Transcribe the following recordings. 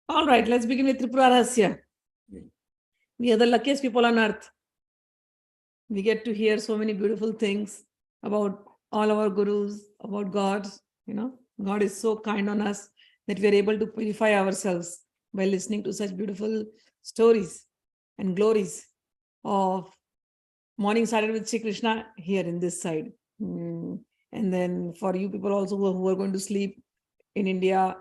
All right, let's begin with Tripura Rahasya. We are the luckiest people on earth. We get to hear so many beautiful things about all our gurus, about God. God is so kind on us that we are able to purify ourselves by listening to such beautiful stories and glories of morning started with Sri Krishna here in this side. And then for you people also who are going to sleep in India,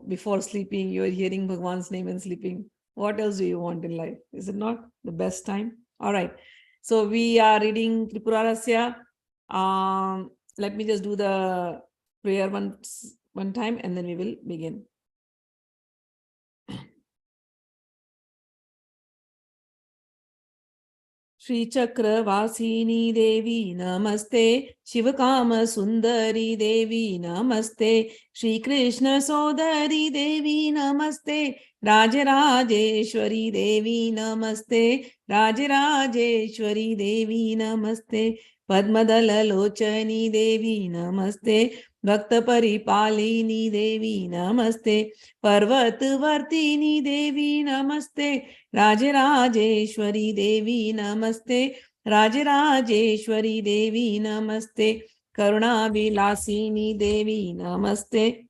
before sleeping, you are hearing Bhagwan's name and sleeping. What else do you want in life? Is it not the best time? All right. So we are reading Tripura Rahasya. Let me just do the prayer one time and then we will begin. Shri Chakra Vasini Devi Namaste, Shivakama Sundari Devi Namaste, Shri Krishna Sodari Devi Namaste, Rajarajeshwari Devi Namaste, Rajarajeshwari Devi Namaste, Padmadala Lochani Devi Namaste, Bhakta Paripalini Devi Namaste, Parvat Vartini Devi Namaste, Rajarajeshwari Devi Namaste, Rajarajeshwari Devi Namaste, Karuna Vilasini Devi Namaste,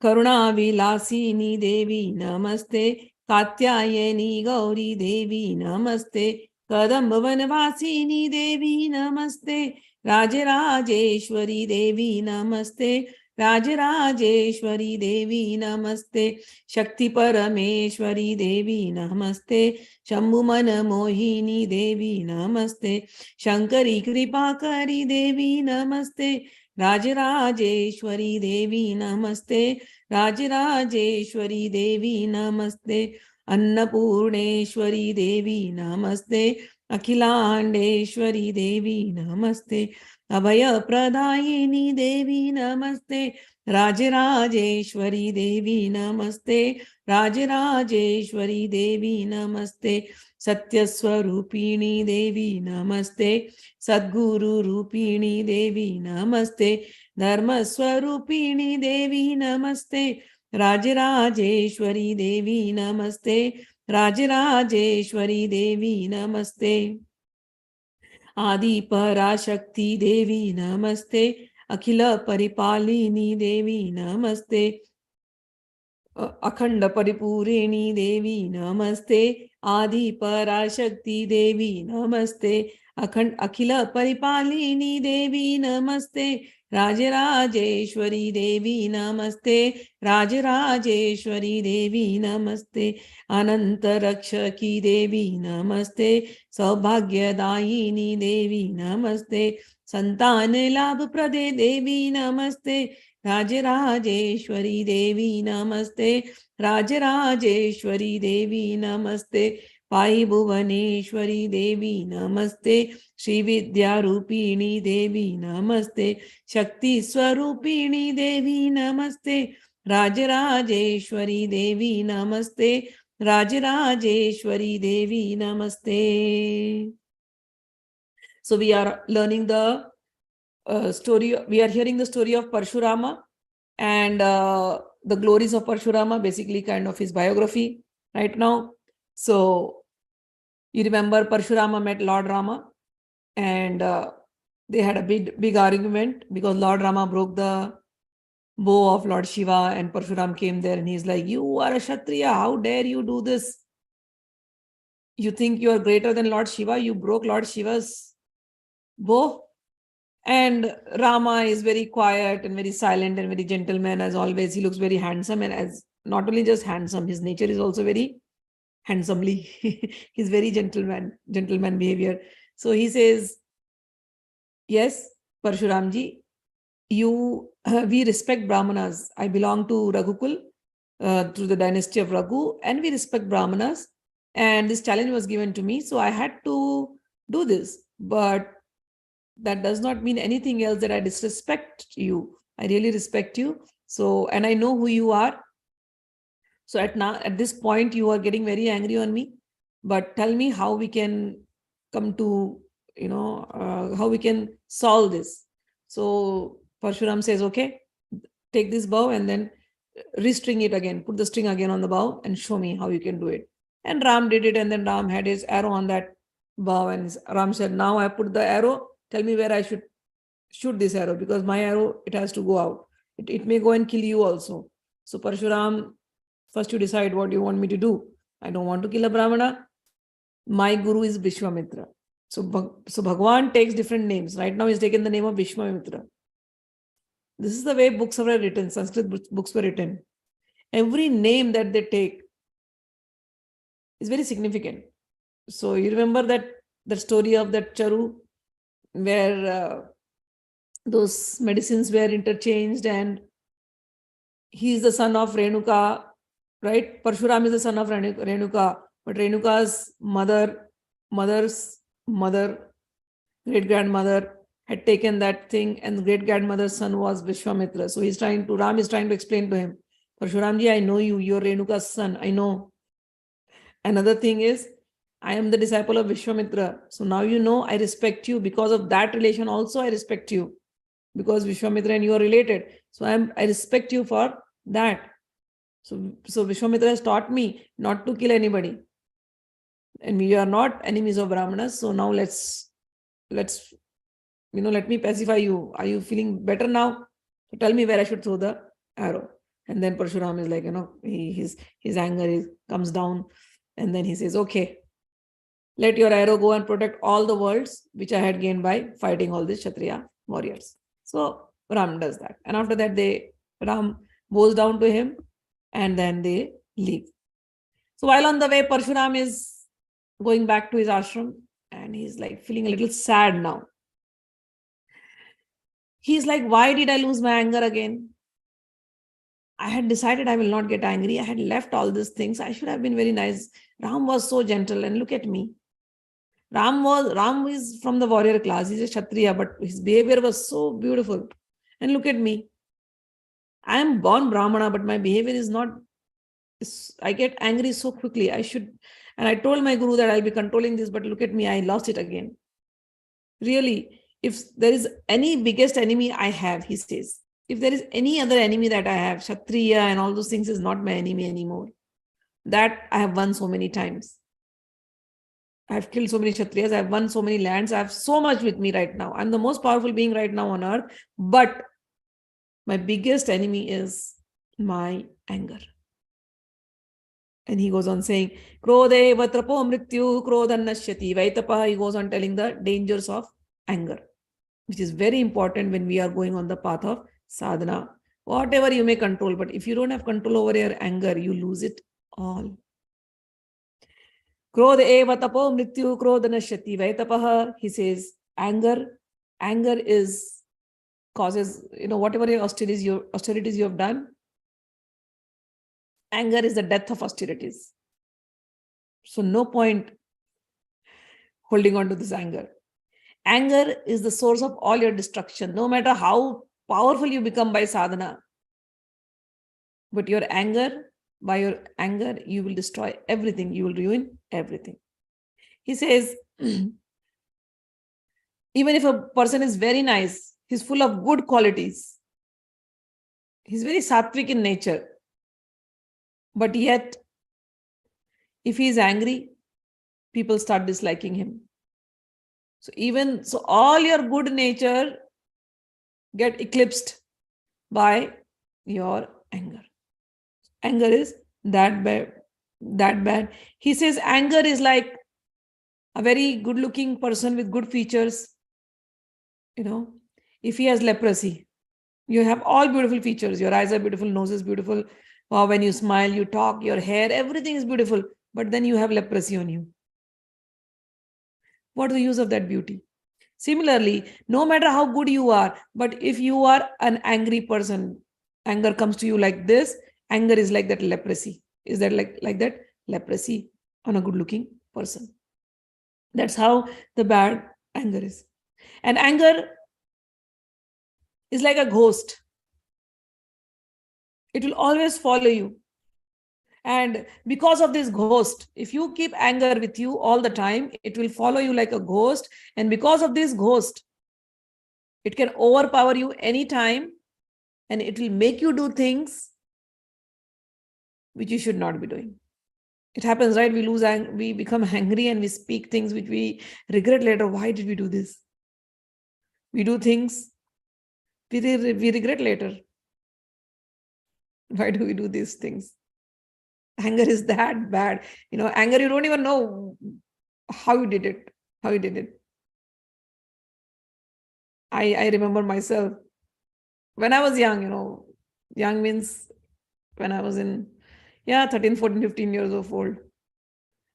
Karuna Vilasini Devi Namaste, Katyayani Gauri Devi Namaste, Kadambavanvasini Devi Namaste, Rajarajeshwari Devi Namaste, Rajarajeshwari Devi Namaste, Shakti Parameshwari Devi Namaste, Shambhumana Mohini Devi Namaste, Shankari Kripakari Devi Namaste, Rajarajeshwari Devi Namaste, Rajarajeshwari Devi Namaste, Annapurneshwari Devi Namaste, Akhilandeshwari Devi Namaste, Abhaya Pradayini Devi Namaste, Rajarajeshwari Devi Namaste, Rajarajeshwari Devi Namaste, Satyaswarupini Devi Namaste, Sadguru Rupini Devi Namaste, Dharmaswarupini Devi Namaste, Rajarajeshwari Devi Namaste, Rajarajeshwari Devi Namaste, Adi Parashakti Devi Namaste, Akhila Paripalini Devi Namaste, Akhanda Paripurini Devi Namaste, Adi Parashakti Devi Namaste, Akhila Paripalini Devi Namaste, Rajarajeshwari Devi Namaste, Rajarajeshwari Devi Namaste, Ananta Rakshaki Devi Namaste, Saubhagyadayini Devi Namaste, Santan Labh Prade Devi Namaste, Rajarajeshwari Devi Namaste, Rajarajeshwari Devi Namaste, Pai Bhuvaneshwari Devi Namaste, Shri Vidya Rupini Devi Namaste, Shakti Swarupini Devi Namaste, Rajarajeshwari Devi Namaste, Rajarajeshwari Devi Namaste. So we are learning the story. We are hearing the story of Parshurama and the glories of Parshurama, basically kind of his biography right now. So you remember Parshurama met Lord Rama and they had a big argument because Lord Rama broke the bow of Lord Shiva and Parshuram came there and he's like, you are a Kshatriya, how dare you do this? You think you are greater than Lord Shiva? You broke Lord Shiva's bow? And Rama is very quiet and very silent and very gentleman as always. He looks very handsome and as not only just handsome, his nature is also very handsomely. He's very gentleman behavior. So he says, yes, Parshuramji, we respect Brahmanas. I belong to Raghukul, to the dynasty of Raghu, and we respect Brahmanas. And this challenge was given to me, so I had to do this. But that does not mean anything else that I disrespect you. I really respect you. So, and I know who you are. So at this point, you are getting very angry on me. But tell me how we can come to, how we can solve this. So Parshuram says, okay, take this bow and then restring it again, put the string again on the bow and show me how you can do it. And Ram did it, and then Ram had his arrow on that bow, and Ram said, now I put the arrow, tell me where I should shoot this arrow, because my arrow, it has to go out. It may go and kill you also. So Parshuram, first you decide what you want me to do. I don't want to kill a Brahmana. My guru is Vishwamitra. So Bhagwan takes different names. Right now he's taken the name of Vishwamitra. This is the way books are written, Sanskrit books were written. Every name that they take is very significant. So you remember that story of that Charu, where those medicines were interchanged, and he is the son of Renuka, right? Parshuram is the son of Renuka, but Renuka's mother's mother, great-grandmother had taken that thing, and the great-grandmother's son was Vishwamitra. So Ram is trying to explain to him, Parshuramji, I know you, you're Renuka's son, I know. Another thing is, I am the disciple of Vishwamitra. So now you know I respect you. Because of that relation also I respect you. Because Vishwamitra and you are related. So I respect you for that. So Vishwamitra has taught me not to kill anybody. And we are not enemies of Brahmanas. So now let's let me pacify you. Are you feeling better now? So tell me where I should throw the arrow. And then Parshuram is like, his anger comes down. And then he says, okay, let your arrow go and protect all the worlds which I had gained by fighting all these Kshatriya warriors. So Ram does that. And after that, Ram bows down to him and then they leave. So while on the way, Parshuram is going back to his ashram and he's like feeling a little sad now. He's like, why did I lose my anger again? I had decided I will not get angry. I had left all these things. I should have been very nice. Ram was so gentle, and look at me. Ram is from the warrior class. He's a Kshatriya, but his behavior was so beautiful. And look at me. I am born Brahmana, but my behavior is not. I get angry so quickly. And I told my guru that I'll be controlling this, but look at me. I lost it again. Really, if there is any biggest enemy I have, he says, if there is any other enemy that I have, Kshatriya and all those things is not my enemy anymore. That I have won so many times. I have killed so many Kshatriyas. I have won so many lands. I have so much with me right now. I'm the most powerful being right now on earth. But my biggest enemy is my anger. And he goes on saying, Krodhe vatrapo mrityu krodhanashyati vaitapa. He goes on telling the dangers of anger, which is very important when we are going on the path of sadhana. Whatever you may control, but if you don't have control over your anger, you lose it all. Krodha eva tapo mrityu krodhanashyati vaitapaha. He says, anger causes, whatever your austerities you have done, anger is the death of austerities. So no point holding on to this anger. Anger is the source of all your destruction, no matter how powerful you become by sadhana. But by your anger, you will destroy everything. You will ruin everything. He says, even if a person is very nice, he's full of good qualities, he's very sattvic in nature, but yet, if he is angry, people start disliking him. So all your good nature get eclipsed by your anger. Anger is that bad. He says anger is like a very good-looking person with good features. If he has leprosy, you have all beautiful features. Your eyes are beautiful, nose is beautiful. Wow, when you smile, you talk, your hair, everything is beautiful. But then you have leprosy on you. What is the use of that beauty? Similarly, no matter how good you are, but if you are an angry person, anger comes to you like this, anger is like that leprosy. Is that like that leprosy on a good-looking person? That's how the bad anger is. And anger is like a ghost. It will always follow you. And because of this ghost, if you keep anger with you all the time, it will follow you like a ghost. And because of this ghost, It can overpower you anytime, and it will make you do things which you should not be doing. It happens, right? We become angry and we speak things which we regret later. Why did we do this? We do things we regret later. Why do we do these things? Anger is that bad. Anger, you don't even know how you did it. I remember myself when I was young, young means when I was in 13, 14, 15 years of old.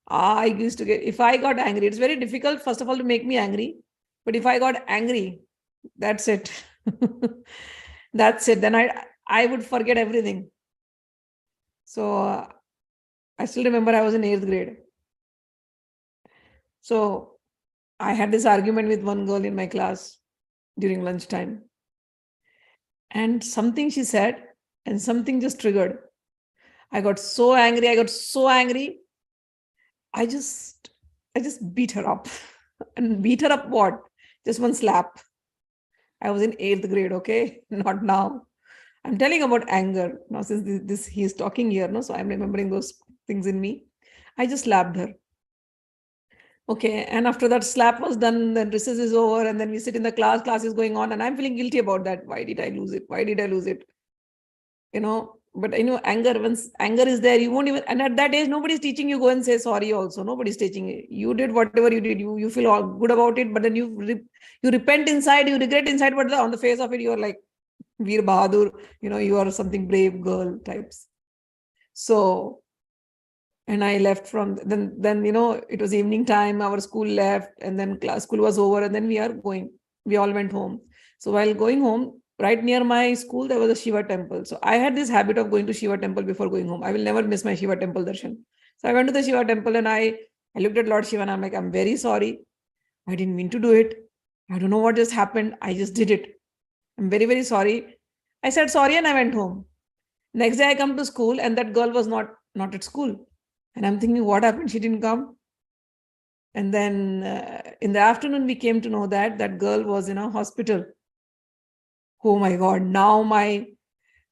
I used to if I got angry, it's very difficult, first of all, to make me angry. But if I got angry, that's it. That's it. Then I would forget everything. So I still remember I was in 8th grade. So I had this argument with one girl in my class during lunchtime. And something she said and something just triggered. I got so angry. I just beat her up. And beat her up what? Just one slap. I was in 8th grade, okay? Not now. I'm telling about anger. Now, since this he is talking here, no, so I'm remembering those things in me. I just slapped her. Okay, and after that slap was done, then recess is over, and then we sit in the class is going on, and I'm feeling guilty about that. Why did I lose it? But anger, once anger is there, you won't even, and at that age, nobody's teaching you go and say sorry also. Nobody's teaching you. You did whatever you did. You feel all good about it, but then you repent inside, you regret inside, but on the face of it, you're like, Veer Bahadur, you are something brave girl types. So, and I left from, then it was evening time, our school left, and then school was over, and then we all went home. So while going home, right near my school, there was a Shiva temple. So I had this habit of going to Shiva temple before going home. I will never miss my Shiva temple darshan. So I went to the Shiva temple and I looked at Lord Shiva and I'm like, I'm very sorry. I didn't mean to do it. I don't know what just happened. I just did it. I'm very, very sorry. I said sorry and I went home. Next day I come to school and that girl was not at school. And I'm thinking, what happened? She didn't come. And then in the afternoon, we came to know that girl was in a hospital. Oh my God, now my,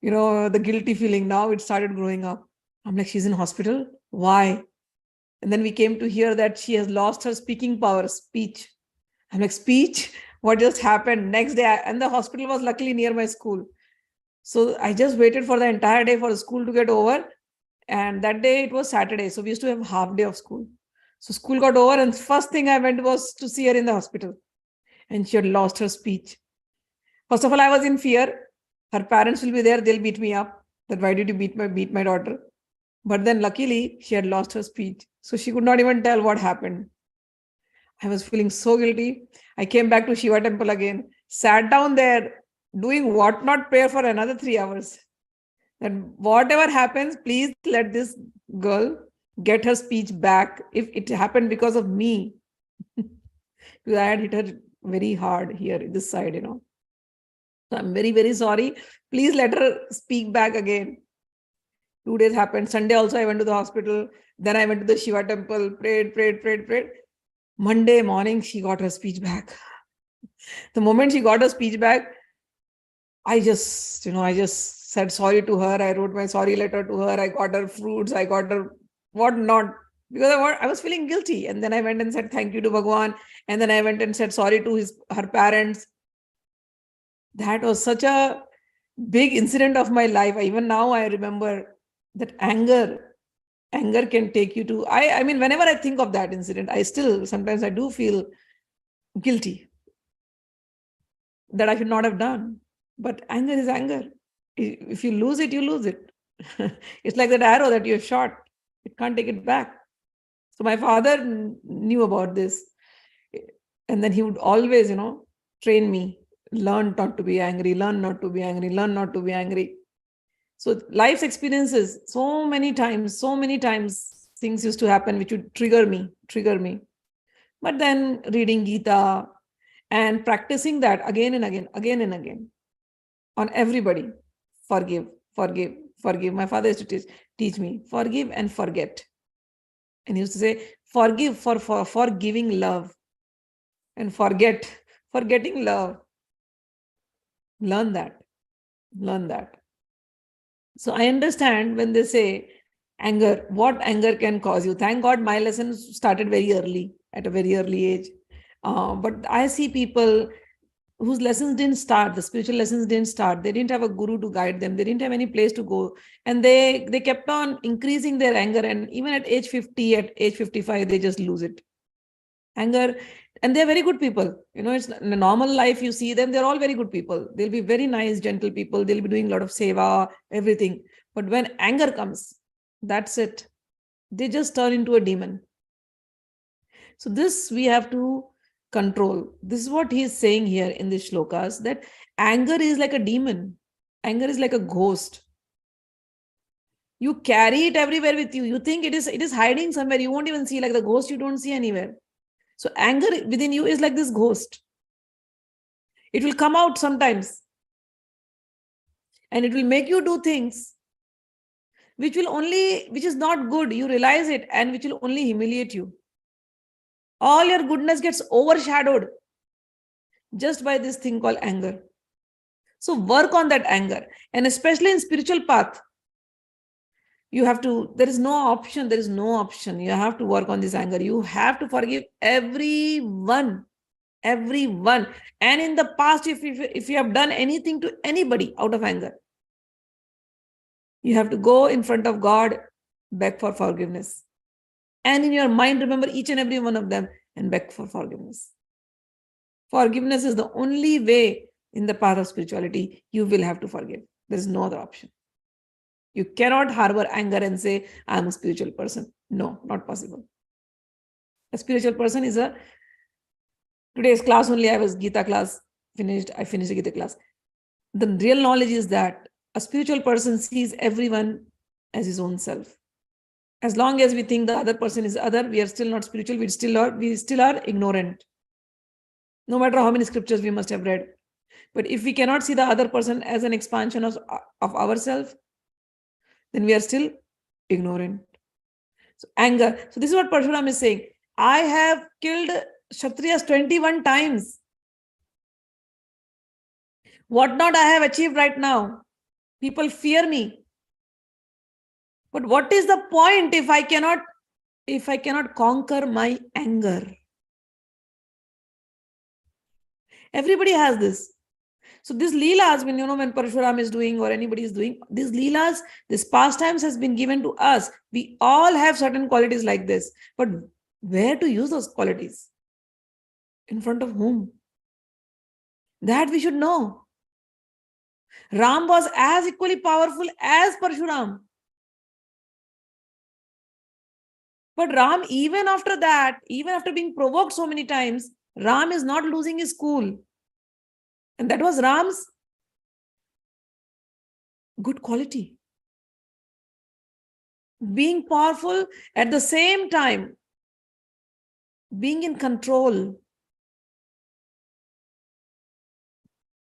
the guilty feeling, now it started growing up. I'm like, she's in hospital? Why? And then we came to hear that she has lost her speaking power, speech. I'm like, speech? What just happened? Next day, and the hospital was luckily near my school. So I just waited for the entire day for the school to get over. And that day it was Saturday. So we used to have half day of school. So school got over and first thing I went was to see her in the hospital. And she had lost her speech. First of all, I was in fear. Her parents will be there. They'll beat me up. That why did you beat my daughter? But then luckily she had lost her speech. So she could not even tell what happened. I was feeling so guilty. I came back to Shiva temple again, sat down there doing what not prayer for another 3 hours. That whatever happens, please let this girl get her speech back. If it happened because of me, because I had hit her very hard here, this side, So I'm very, very sorry. Please let her speak back again. 2 days happened. Sunday also I went to the hospital. Then I went to the Shiva temple, prayed. Monday morning, she got her speech back. The moment she got her speech back, I just said sorry to her. I wrote my sorry letter to her. I got her fruits. I got her whatnot. Because I was feeling guilty. And then I went and said thank you to Bhagwan. And then I went and said sorry to her parents. That was such a big incident of my life. Even now I remember that anger can take you to, I mean, whenever I think of that incident, sometimes I do feel guilty that I should not have done. But anger is anger. If you lose it, you lose it. It's like that arrow that you have shot. It can't take it back. So my father knew about this. And then he would always, train me, learn not to be angry, learn not to be angry, learn not to be angry. So life's experiences, so many times things used to happen which would trigger me. But then reading Gita and practicing that again and again on everybody. Forgive. My father used to teach me, forgive and forget. And he used to say, forgive for giving love and forgetting love. Learn that. Learn that. So I understand when they say anger, what anger can cause you. Thank God my lessons started very early, at a very early age. But I see people whose lessons didn't start, the spiritual lessons didn't start. They didn't have a guru to guide them. They didn't have any place to go. And they kept on increasing their anger. And even at age 50, at age 55, they just lose it. Anger. And they're very good people. It's in a normal life, you see them, they're all very good people. They'll be very nice, gentle people. They'll be doing a lot of seva, everything. But when anger comes, that's it. They just turn into a demon. So this we have to control. This is what he's saying here in the shlokas, that anger is like a demon. Anger is like a ghost. You carry it everywhere with you. You think it is hiding somewhere. You won't even see, like the ghost you don't see anywhere. So anger within you is like this ghost. It will come out sometimes. And it will make you do things which is not good. You realize it, and which will only humiliate you. All your goodness gets overshadowed just by this thing called anger. So work on that anger. And especially in spiritual path, there is no option. You have to work on this anger. You have to forgive everyone. And in the past, if you have done anything to anybody out of anger, you have to go in front of God, beg for forgiveness. And in your mind, remember each and every one of them and beg for forgiveness. Forgiveness is the only way in the path of spirituality. You will have to forgive. There is no other option. You cannot harbor anger and say, I'm a spiritual person. No, not possible. A spiritual person is today's class only, I was Gita class, I finished the Gita class. The real knowledge is that a spiritual person sees everyone as his own self. As long as we think the other person is other, we are still not spiritual. We still are ignorant. No matter how many scriptures we must have read. But if we cannot see the other person as an expansion of ourselves, then we are still ignorant. So anger. So this is what Parshuram is saying. I have killed Kshatriyas 21 times. What not I have achieved right now. People fear me. But what is the point if I cannot conquer my anger? Everybody has this. So these leelas, when Parshuram is doing or anybody is doing, these leelas, this pastimes has been given to us. We all have certain qualities like this. But where to use those qualities? In front of whom? That we should know. Ram was as equally powerful as Parshuram. But Ram, even after that, even after being provoked so many times, Ram is not losing his cool. And that was Ram's good quality. Being powerful at the same time, being in control.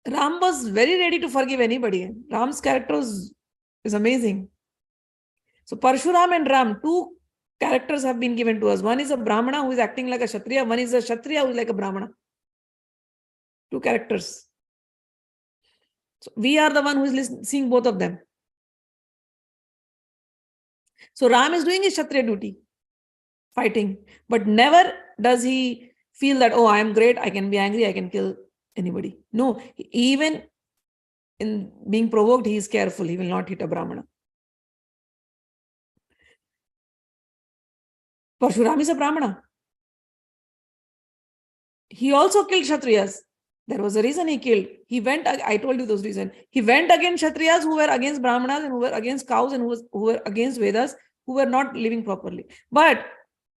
Ram was very ready to forgive anybody. Ram's character is amazing. So Parshuram and Ram, two characters have been given to us. One is a Brahmana who is acting like a Kshatriya. One is a Kshatriya who is like a Brahmana. Two characters. So we are the one who is seeing both of them. So Ram is doing his Kshatriya duty, fighting. But never does he feel that, oh, I am great, I can be angry, I can kill anybody. No, even in being provoked, he is careful. He will not hit a Brahmana. Parshuram is a Brahmana. He also killed Kshatriyas. There was a reason he killed. He went, I told you those reasons. He went against Kshatriyas who were against Brahmanas and who were against cows and who were against Vedas, who were not living properly. But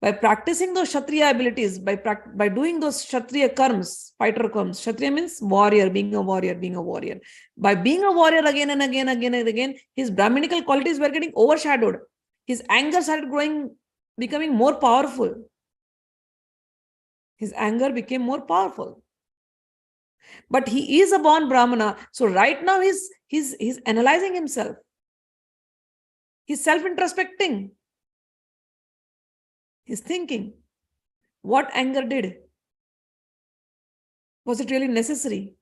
by practicing those Kshatriya abilities, by doing those Kshatriya karms, fighter karms, Kshatriya means warrior, being a warrior. By being a warrior again and again, his Brahminical qualities were getting overshadowed. His anger started becoming more powerful. His anger became more powerful. But he is a born Brahmana. So right now he's analyzing himself. He's self-introspecting. He's thinking, what anger did? Was it really necessary?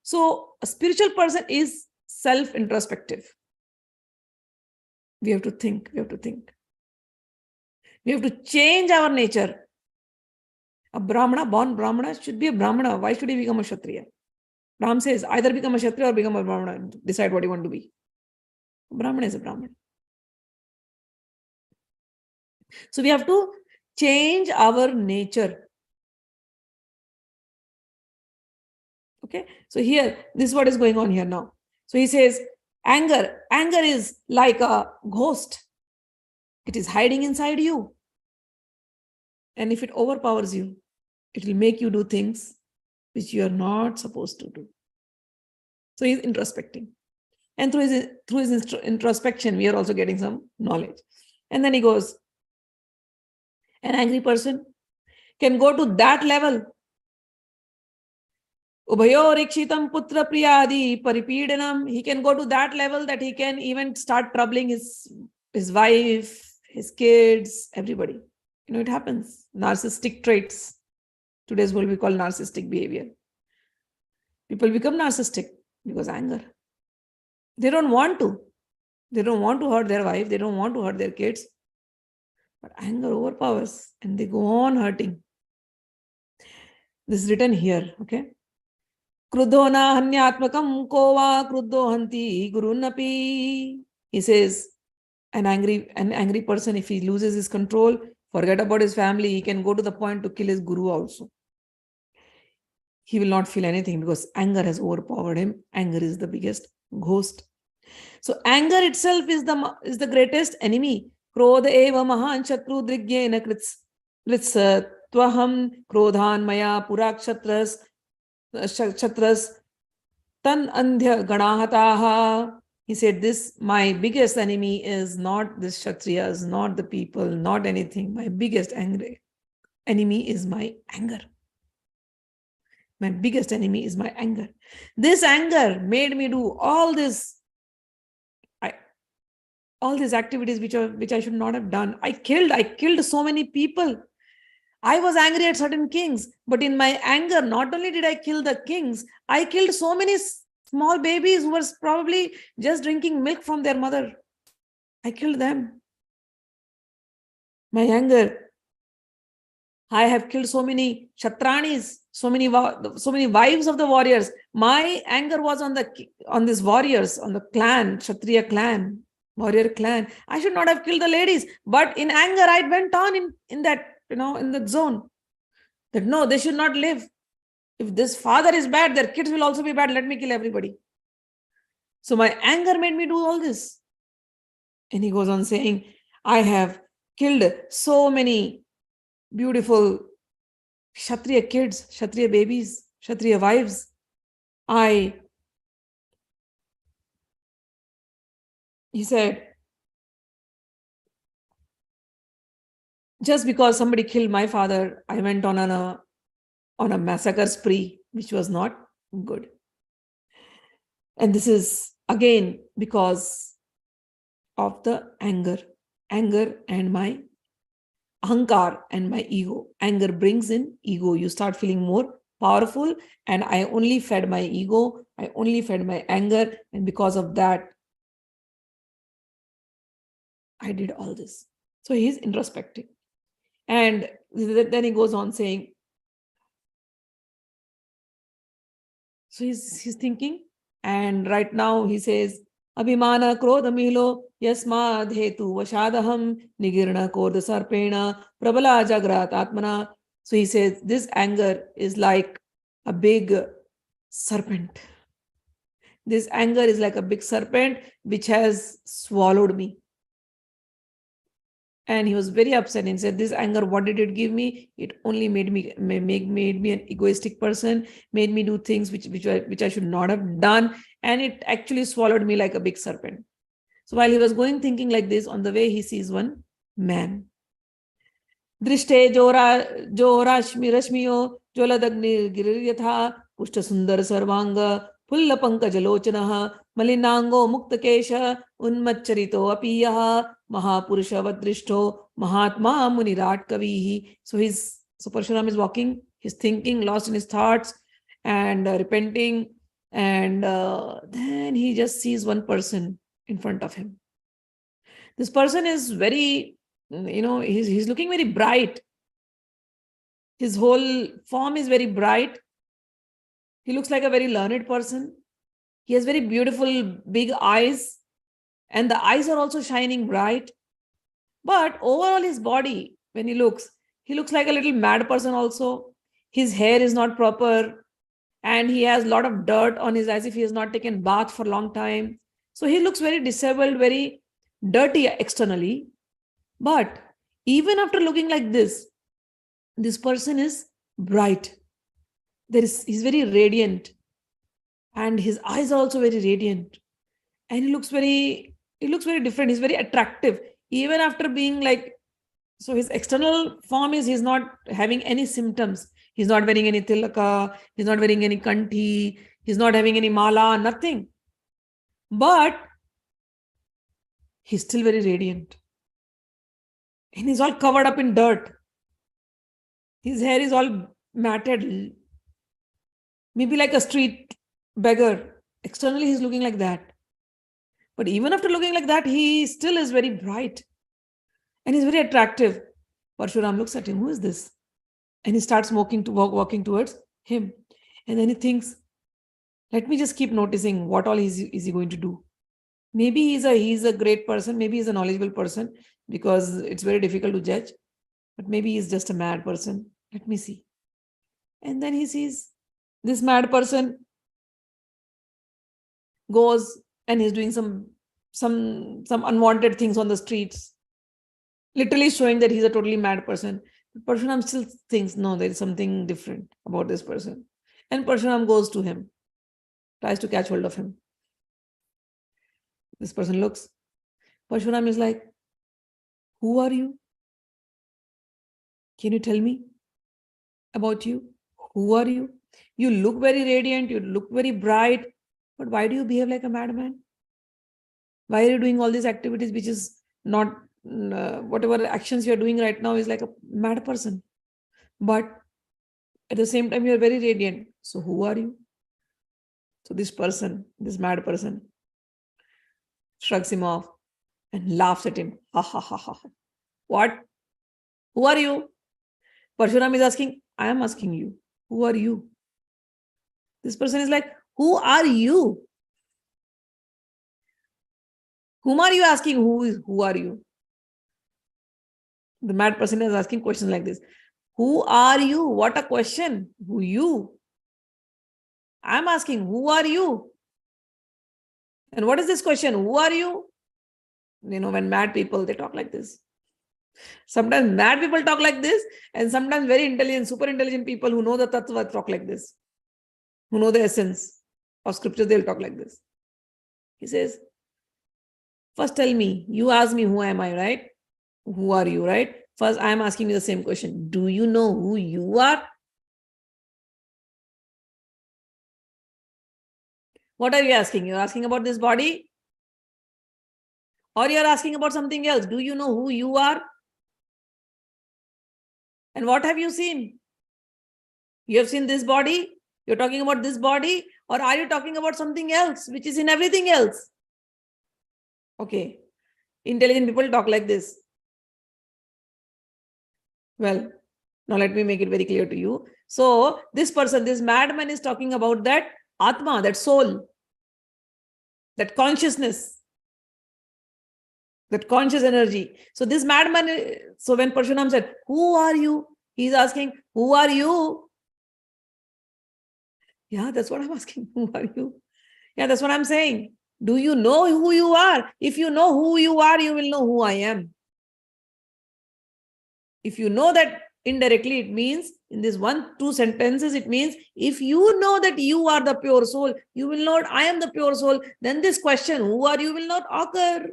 So a spiritual person is self-introspective. We have to think. We have to change our nature. A Brahmana, born Brahmana, should be a Brahmana. Why should he become a Kshatriya? Ram says, either become a Kshatriya or become a Brahmana. Decide what you want to be. A Brahmana is a Brahmana. So we have to change our nature. Okay. So here, this is what is going on here now. So he says, anger is like a ghost. It is hiding inside you. And if it overpowers you, it will make you do things which you are not supposed to do. So he's introspecting. And through his introspection, we are also getting some knowledge. And then he goes, an angry person can go to that level. Ubhayo putra priyadi paripidanam. He can go to that level that he can even start troubling his wife, his kids, everybody. It happens. Narcissistic traits. Today's world we call narcissistic behavior. People become narcissistic because anger. They don't want to. They don't want to hurt their wife. They don't want to hurt their kids. But anger overpowers and they go on hurting. This is written here, okay? Krudho na hanyatmakam kova krudho hanti gurunapi. He says, an angry person, if he loses his control, forget about his family, he can go to the point to kill his guru also. He will not feel anything because anger has overpowered him. Anger is the biggest ghost. So anger itself is the greatest enemy. Krodha eva mahan shatru drigyena krits tvaham krodhan maya purak shatras tan andhya ganahataha. He said, my biggest enemy is not the Kshatriyas, not the people, not anything. My biggest enemy is my anger. My biggest enemy is my anger. This anger made me do all these activities which I should not have done. I killed so many people. I was angry at certain kings, but in my anger, not only did I kill the kings, I killed so many small babies who were probably just drinking milk from their mother. I killed them. My anger. I have killed so many Kshatranis, so many wives of the warriors. My anger was on these warriors, on the clan, Kshatriya clan, warrior clan. I should not have killed the ladies, but in anger, I went on in that, in that zone. That no, they should not live. If this father is bad, their kids will also be bad. Let me kill everybody. So my anger made me do all this. And he goes on saying, I have killed so many beautiful Kshatriya kids, Kshatriya babies, Kshatriya wives. He said, just because somebody killed my father, I went on a massacre spree, which was not good. And this is again because of the anger and my ahankar and my ego. Anger brings in ego. You start feeling more powerful, and I only fed my ego. I only fed my anger, and because of that, I did all this. So he's introspecting. And then he goes on saying, so he's thinking, and right now he says, Abhimana krodha milo yasmad hetu vashadaham nigirna kodha sarpena prabala jagrat atmana. So he says, this anger is like a big serpent. This anger is like a big serpent which has swallowed me. And he was very upset and said, this anger, what did it give me? It only made me an egoistic person, made me do things which I should not have done. And it actually swallowed me like a big serpent. So while he was thinking like this, on the way, he sees one man. Drishte jo rashmiyo joladagni giryatha pushta sundar sarvanga pulla pankajalochanaha malinango muktakesha unmacharito apiyaha mahapurusha vadrishto Mahatmya Muni kavihi. So Parshuram is walking, he's thinking, lost in his thoughts and repenting. And then he just sees one person in front of him. This person is very, he's looking very bright. His whole form is very bright. He looks like a very learned person. He has very beautiful big eyes, and the eyes are also shining bright. But overall, his body, when he looks like a little mad person also. His hair is not proper, and he has a lot of dirt on his, as if he has not taken bath for a long time. So he looks very disabled, very dirty externally. But even after looking like this person is bright. He's very radiant, and his eyes are also very radiant, and he looks very different. He's very attractive, even after being like, so his external form is, he's not having any symptoms. He's not wearing any tilaka, he's not wearing any kanthi, he's not having any mala, nothing. But he's still very radiant. And he's all covered up in dirt. His hair is all matted, maybe like a street beggar. Externally, he's looking like that. But even after looking like that, he still is very bright. And he's very attractive. Parshuram looks at him. Who is this? And he starts walking towards him. And then he thinks, let me just keep noticing what all is he going to do. Maybe he's a great person. Maybe he's a knowledgeable person, because it's very difficult to judge. But maybe he's just a mad person. Let me see. And then he sees this mad person goes and he's doing some unwanted things on the streets, literally showing that he's a totally mad person. But Parshuram still thinks, no, there is something different about this person. And Parshuram goes to him, tries to catch hold of him. This person looks. Parshuram is like, who are you? Can you tell me about you? Who are you? You look very radiant, you look very bright, but why do you behave like a madman? Why are you doing all these activities which is not, whatever actions you're doing right now is like a mad person. But at the same time, you're very radiant. So who are you? So this mad person, shrugs him off and laughs at him. Ha ha ha ha. What? Who are you? Parshuram is asking, I am asking you. Who are you? This person is like, who are you? Whom are you asking? Who are you? The mad person is asking questions like this. Who are you? What a question. Who you? I'm asking, who are you? And what is this question? Who are you? When mad people, they talk like this. Sometimes mad people talk like this, and sometimes very intelligent, super intelligent people who know the tattva talk like this, who know the essence of scripture, they'll talk like this. He says, first tell me, you ask me who am I, right? Who are you, right? First, I am asking you the same question. Do you know who you are? What are you asking? You're asking about this body? Or you're asking about something else? Do you know who you are? And what have you seen? You have seen this body? You're talking about this body? Or are you talking about something else, which is in everything else? Okay. Intelligent people talk like this. Well, now let me make it very clear to you. So this person, this madman is talking about that Atma, that soul, that consciousness, that conscious energy. So this madman, so when Parshuram said, who are you? He's asking, who are you? Yeah, that's what I'm asking. Who are you? Yeah, that's what I'm saying. Do you know who you are? If you know who you are, you will know who I am. If you know that indirectly, it means in this 1-2 sentences, it means if you know that you are the pure soul, you will know I am the pure soul, then this question, who are you, will not occur.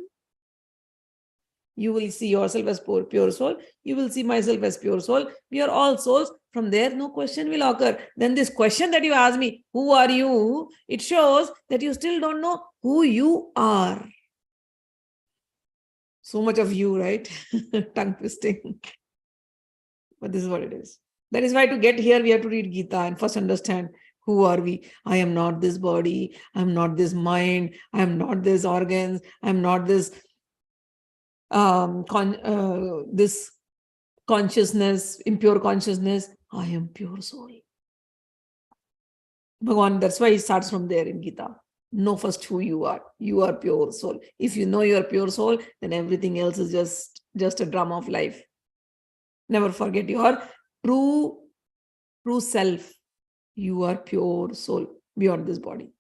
You will see yourself as pure soul. You will see myself as pure soul. We are all souls. From there, no question will occur. Then this question that you ask me, who are you? It shows that you still don't know who you are. So much of you, right? Tongue twisting. But this is what it is. That is why to get here, we have to read Gita and first understand Who are we? I am not this body. I am not this mind. I am not this organs. I am not this this consciousness, impure consciousness. I am pure soul. Bhagavan, that's why it starts from there in Gita. Know first who you are. You are pure soul. If you know you are pure soul, then everything else is just a drama of life. Never forget your true self. You are pure soul beyond this body.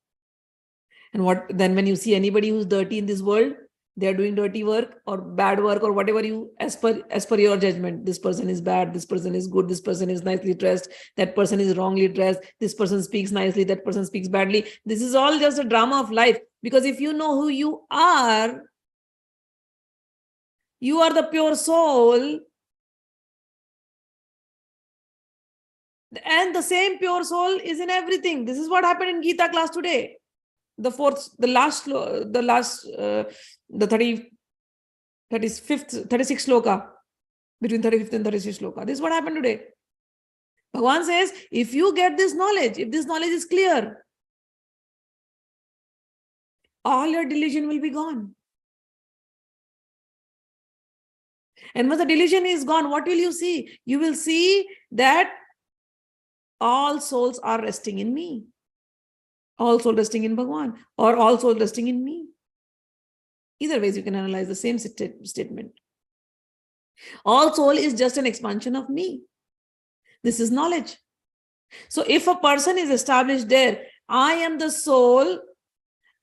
And what then when you see anybody who's dirty in this world, they are doing dirty work or bad work or whatever you, as per your judgment, this person is bad, this person is good, this person is nicely dressed, that person is wrongly dressed, this person speaks nicely, that person speaks badly. This is all just a drama of life. Because if you know who you are the pure soul, and the same pure soul is in everything. This is what happened in Gita class today. The 36th sloka, between 35th and 36th sloka. This is what happened today. Bhagavan says, if you get this knowledge, if this knowledge is clear, all your delusion will be gone. And once the delusion is gone, what will you see? You will see that all souls are resting in me. All soul resting in Bhagavan, or all soul resting in me. Either ways, you can analyze the same statement. All soul is just an expansion of me. This is knowledge. So if a person is established there, I am the soul,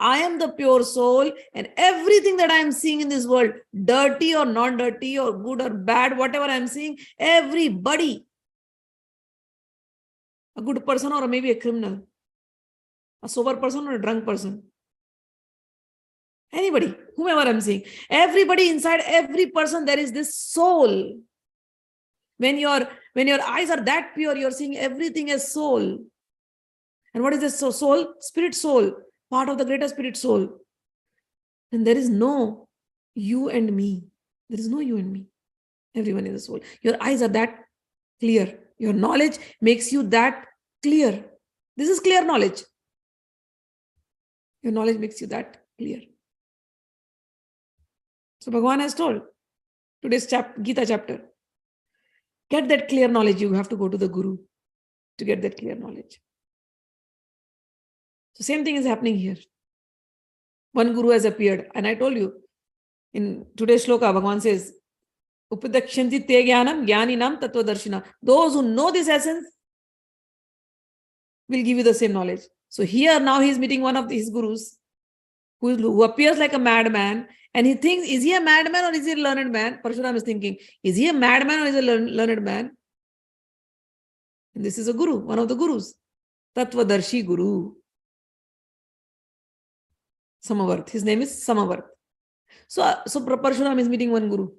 I am the pure soul, and everything that I am seeing in this world, dirty or non-dirty or good or bad, whatever I am seeing, everybody, a good person or maybe a criminal, a sober person or a drunk person, anybody, whomever I'm seeing, everybody, inside every person, there is this soul. When your eyes are that pure, you're seeing everything as soul. And what is this soul? Spirit soul, part of the greater spirit soul. And there is no you and me. There is no you and me. Everyone is a soul. Your eyes are that clear. Your knowledge makes you that clear. This is clear knowledge. Your knowledge makes you that clear. So Bhagavan has told today's Gita chapter, get that clear knowledge. You have to go to the Guru to get that clear knowledge. So same thing is happening here. One Guru has appeared, and I told you in today's shloka, Bhagavan says, Upadakshanti te jnanam jnaninam tattvadarshina. Those who know this essence will give you the same knowledge. So here now he is meeting one of his gurus who appears like a madman, and he thinks, is he a madman or is he a learned man? Parashuram is thinking, is he a madman or is he a learned man? And this is a guru, one of the gurus, Tattvadarshi Guru. Samvart. His name is Samvart. So Parashuram is meeting one guru.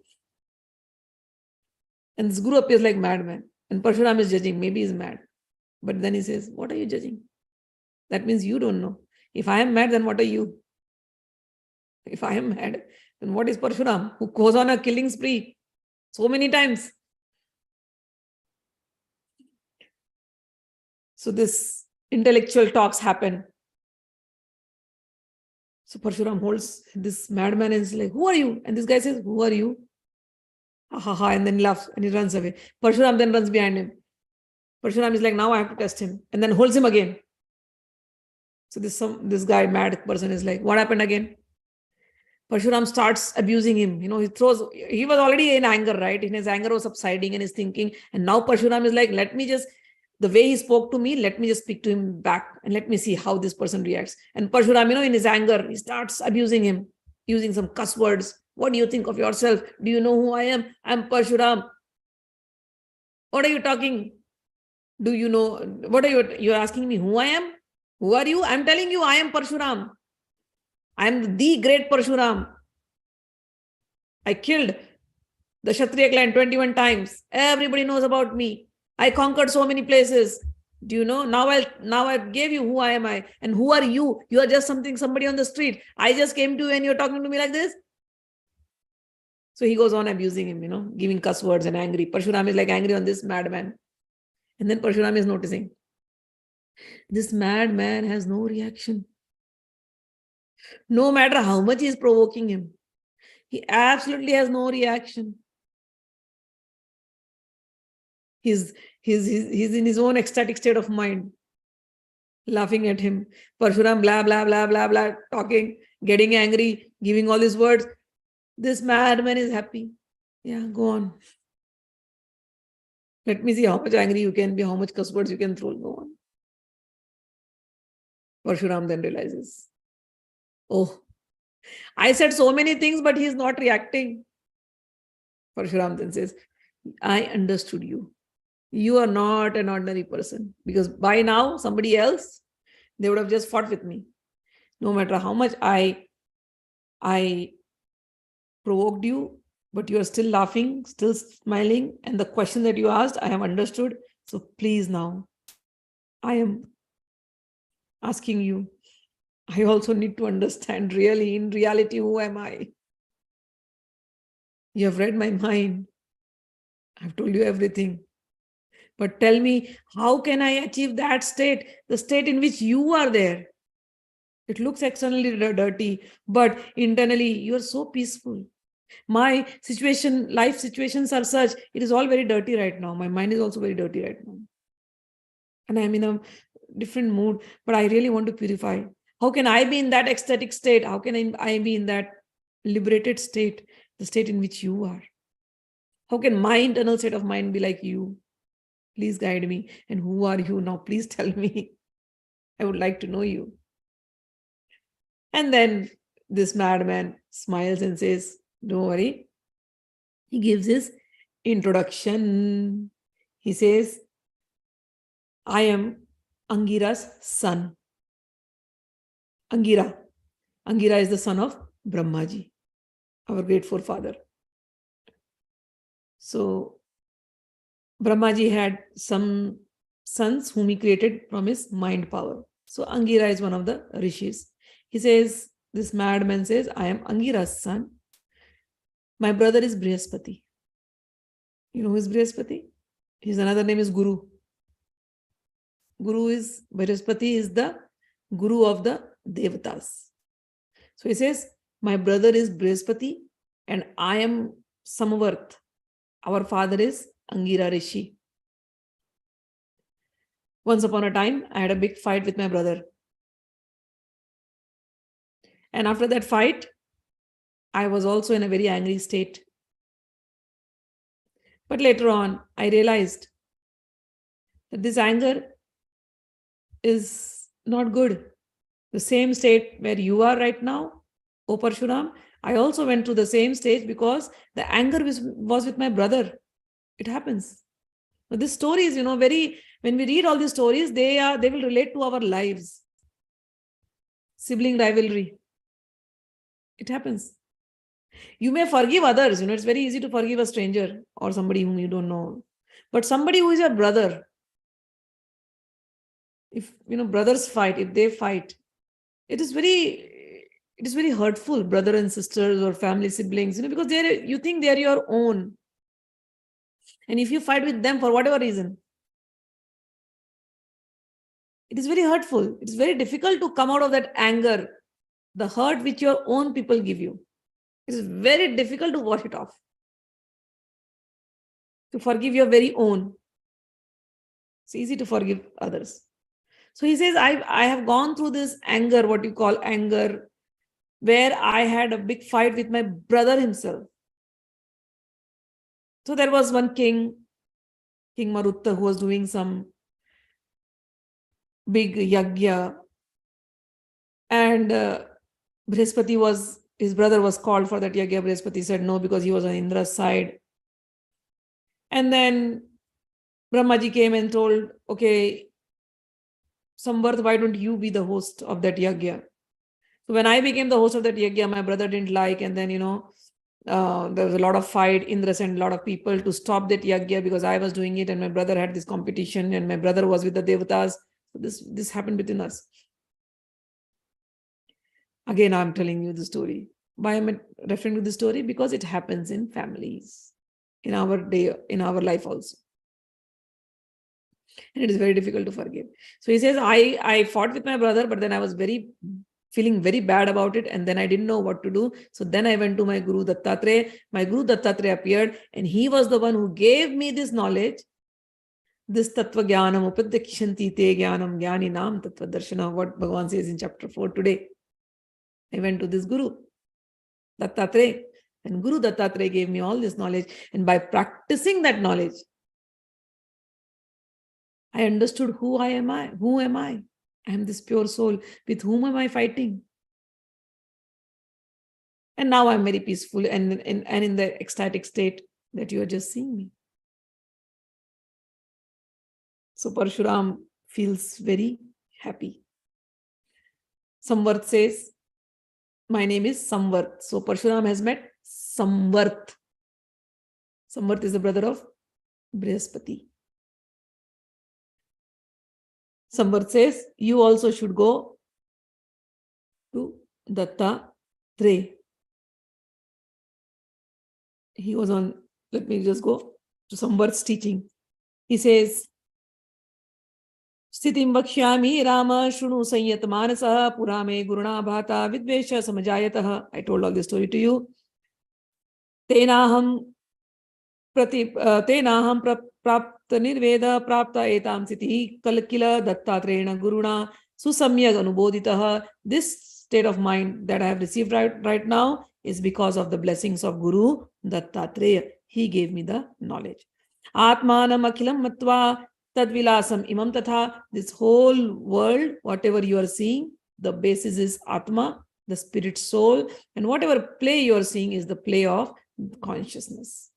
And this guru appears like madman. And Parashuram is judging, maybe he's mad. But then he says, what are you judging? That means you don't know. If I am mad, then what are you? If I am mad, then what is Parashuram, who goes on a killing spree so many times? So this intellectual talks happen. So Parashuram holds this madman and is like, who are you? And this guy says, who are you? Ha ha ha, and then laughs and he runs away. Parashuram then runs behind him. Parashuram is like, now I have to test him, and then holds him again. So this guy, mad person, is like, what happened again? Parashuram starts abusing him. He was already in anger, right? In his anger was subsiding and his thinking. And now Parashuram is like, the way he spoke to me, let me just speak to him back and let me see how this person reacts. And Parashuram, in his anger, he starts abusing him, using some cuss words. What do you think of yourself? Do you know who I am? I'm Parashuram. What are you talking? Do you know? What are you're asking me who I am? Who are you? I'm telling you, I am Parashuram. I am the great Parashuram. I killed the Kshatriya clan 21 times. Everybody knows about me. I conquered so many places. Do you know? Now I gave you who I am. And who are you? You are just somebody on the street. I just came to you and you're talking to me like this. So he goes on abusing him, giving cuss words and angry. Parashuram is like angry on this madman. And then Parashuram is noticing. This madman has no reaction. No matter how much he is provoking him, he absolutely has no reaction. He's in his own ecstatic state of mind, laughing at him. Parshuram, blah, blah, blah, blah, blah, talking, getting angry, giving all these words. This madman is happy. Yeah, go on. Let me see how much angry you can be, how much curse words you can throw. Go on. Parshuram then realizes, oh, I said so many things, but he is not reacting. Parshuram then says, I understood you. You are not an ordinary person, because by now somebody else, they would have just fought with me. No matter how much I provoked you, but you are still laughing, still smiling, and the question that you asked, I have understood. So please now, I am asking you, I also need to understand really, in reality, who am I? You have read my mind. I've told you everything. But tell me, how can I achieve that state, the state in which you are there? It looks externally dirty, but internally you are so peaceful. My situation, life situations are such, it is all very dirty right now. My mind is also very dirty right now. And I'm in a different mood, but I really want to purify. How can I be in that ecstatic state? How can I be in that liberated state, the state in which you are? How can my internal state of mind be like you? Please guide me. And who are you now? Please tell me. I would like to know you. And then this madman smiles and says, don't worry. He gives his introduction. He says, I am Angira's son. Angira. Angira is the son of Brahmaji, our great forefather. So Brahmaji had some sons whom he created from his mind power. So Angira is one of the rishis. He says, this madman says, I am Angira's son. My brother is Brihaspati. You know who is Brihaspati? His another name is Guru. Brihaspati is the Guru of the Devatas. So he says, my brother is Brihaspati and I am Samvart. Our father is Angira Rishi. Once upon a time, I had a big fight with my brother. And after that fight, I was also in a very angry state. But later on, I realized that this anger is not good. The same state where you are right now, O Parshuram, I also went through the same stage because the anger was with my brother. It happens. But this story is, when we read all these stories, they will relate to our lives. Sibling rivalry. It happens. You may forgive others. It's very easy to forgive a stranger or somebody whom you don't know. But somebody who is your brother, if, brothers fight, if they fight, it is very hurtful, brother and sisters or family siblings, because you think they are your own. And if you fight with them for whatever reason, it is very hurtful. It is very difficult to come out of that anger, the hurt which your own people give you. It is very difficult to wash it off. To forgive your very own. It's easy to forgive others. So he says, I have gone through this anger, what you call anger, where I had a big fight with my brother himself. So there was one king, King Marutta, who was doing some big yagya. And Brihaspati his brother was called for that yagya. Brihaspati said no, because he was on Indra's side. And then Brahmaji came and told, okay, Samvart, why don't you be the host of that yagya? So when I became the host of that yagya, my brother didn't like, and then, there was a lot of fight. Indra sent a lot of people to stop that yagya because I was doing it and my brother had this competition and my brother was with the devatas. So this happened between us. Again, I'm telling you the story. Why am I referring to the story? Because it happens in families, in our life also. And it is very difficult to forgive. So he says, I fought with my brother, but then I was feeling very bad about it. And then I didn't know what to do. So then I went to my Guru Dattatreya. My Guru Dattatreya appeared, and he was the one who gave me this knowledge. This Tattva Jnanam Upadyakshanti Te Jnanam Jnani Nam Tattva Darshana, what Bhagavan says in chapter 4 today. I went to this Guru Dattatreya, and Guru Dattatreya gave me all this knowledge. And by practicing that knowledge, I understood who am I? I am this pure soul. With whom am I fighting? And now I'm very peaceful and in the ecstatic state that you are just seeing me. So Parashuram feels very happy. Samvart says, my name is Samvart. So Parashuram has met Samvart. Samvart is the brother of Brihaspati. Samvart says, you also should go to Dattatreya. He was on, let me just go to Samvart's teaching. He says, Sthitim Vakshyami Rama Shunu Sanyat Manasa Purame Guruna Bhata Vidvesha Samajayataha. I told all this story to you. Tenaham Prapta Nirveda Prapta Etam Siti Kalkila Dattatrena Guruna Susamyag Anuboditaha. This state of mind that I have received right now is because of the blessings of Guru Dattatreya. He gave me the knowledge. Atmanam Akhilam Matva Tadvilasam Imam Tatha. This whole world, whatever you are seeing, the basis is Atma, the spirit soul, and whatever play you are seeing is the play of consciousness.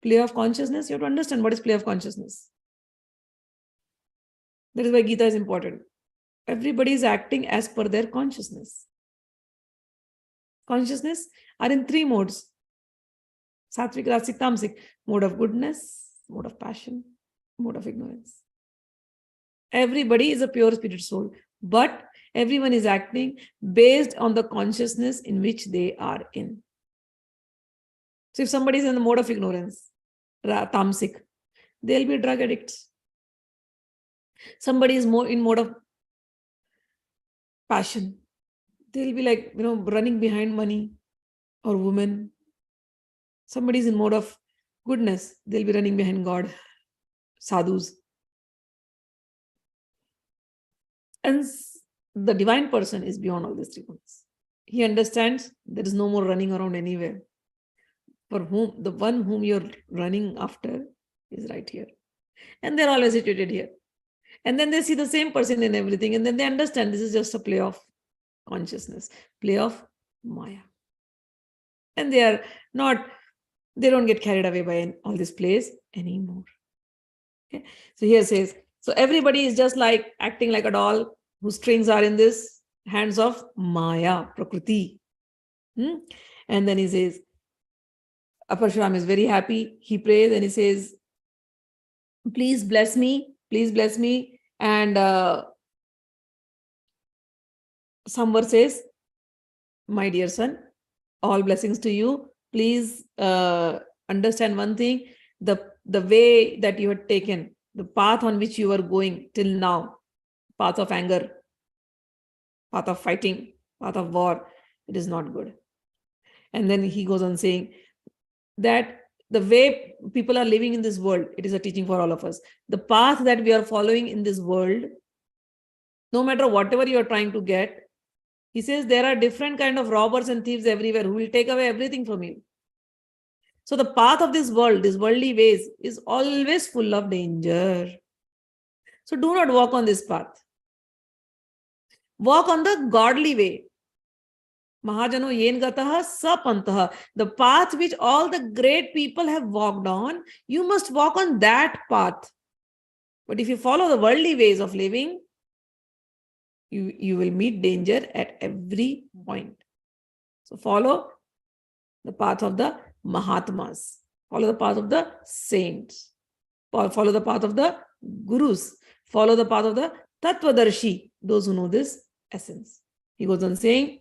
Play of consciousness, you have to understand what is play of consciousness. That is why Gita is important. Everybody is acting as per their consciousness. Consciousness are in three modes. Satvik, Rasik, Tamsik. Mode of goodness, mode of passion, mode of ignorance. Everybody is a pure spirit soul, but everyone is acting based on the consciousness in which they are in. So if somebody is in the mode of ignorance, Tamsik, they'll be drug addicts. Somebody is more in mode of passion, they'll be like, running behind money or women. Somebody is in mode of goodness, they'll be running behind God, sadhus. And the divine person is beyond all these three points. He understands there is no more running around anywhere. For whom, the one whom you're running after is right here. And they're always situated here. And then they see the same person in everything. And then they understand this is just a play of consciousness, play of Maya. And they don't get carried away by all this plays anymore. Okay. So here says, so everybody is just like acting like a doll whose strings are in this hands of Maya, Prakriti. And then he says, Parashuram is very happy. He prays and he says, please bless me. And Samvar says, my dear son, all blessings to you. Please understand one thing, the way that you had taken, the path on which you were going till now, path of anger, path of fighting, path of war, it is not good. And then he goes on saying that the way people are living in this world, it is a teaching for all of us. The path that we are following in this world, no matter whatever you are trying to get, he says there are different kind of robbers and thieves everywhere who will take away everything from you. So the path of this world, these worldly ways, is always full of danger. So do not walk on this path. Walk on the godly way. Mahajano yen gataha sapantaha. The path which all the great people have walked on, you must walk on that path. But if you follow the worldly ways of living, you will meet danger at every point. So follow the path of the Mahatmas. Follow the path of the saints. Follow the path of the Gurus. Follow the path of the Tattvadarshi, those who know this essence. He goes on saying,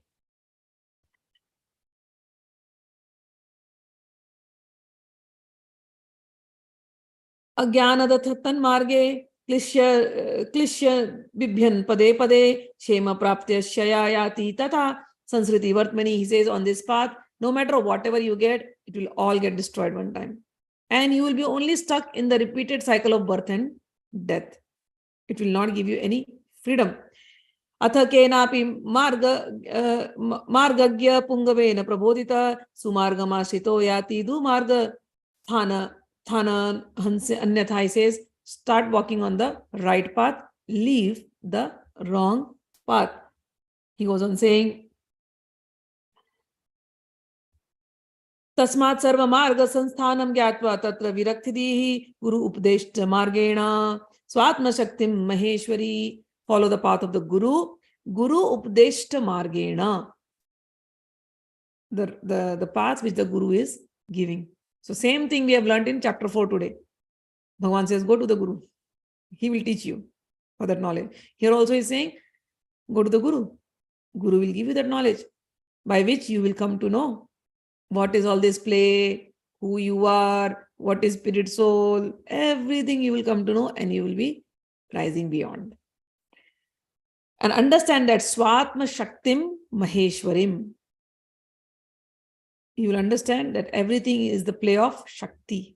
Agyanada Thatan Marge klishya bibhyan pade pade shema praptya shayayati tata sanskriti vartmani. He says, on this path, no matter whatever you get, it will all get destroyed one time. And you will be only stuck in the repeated cycle of birth and death. It will not give you any freedom. Atha kenapi margagya pungavena prabodhita sumargamashito yati du marga thana hanse anyatha. He says, start walking on the right path, leave the wrong path. He goes on saying, Tasmat sarva marga sansthanam gyatva tatra viraktidihi guru updeshta margena swatma shaktim maheshwari. Follow the path of the Guru. Guru updeshta margena. The path which the Guru is giving. So same thing we have learned in chapter 4 today. Bhagavan says, go to the Guru. He will teach you for that knowledge. Here also he is saying, go to the Guru. Guru will give you that knowledge by which you will come to know what is all this play, who you are, what is spirit soul, everything you will come to know, and you will be rising beyond. And understand that Swatma Shaktim Maheshwarim. You will understand that everything is the play of Shakti.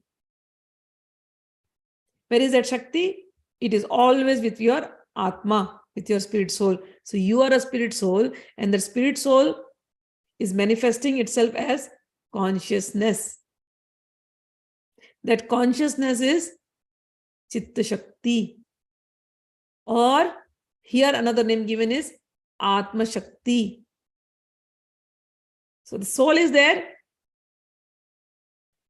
Where is that Shakti? It is always with your Atma, with your spirit soul. So you are a spirit soul, and the spirit soul is manifesting itself as consciousness. That consciousness is Chitta Shakti. Or here another name given is Atma Shakti. So the soul is there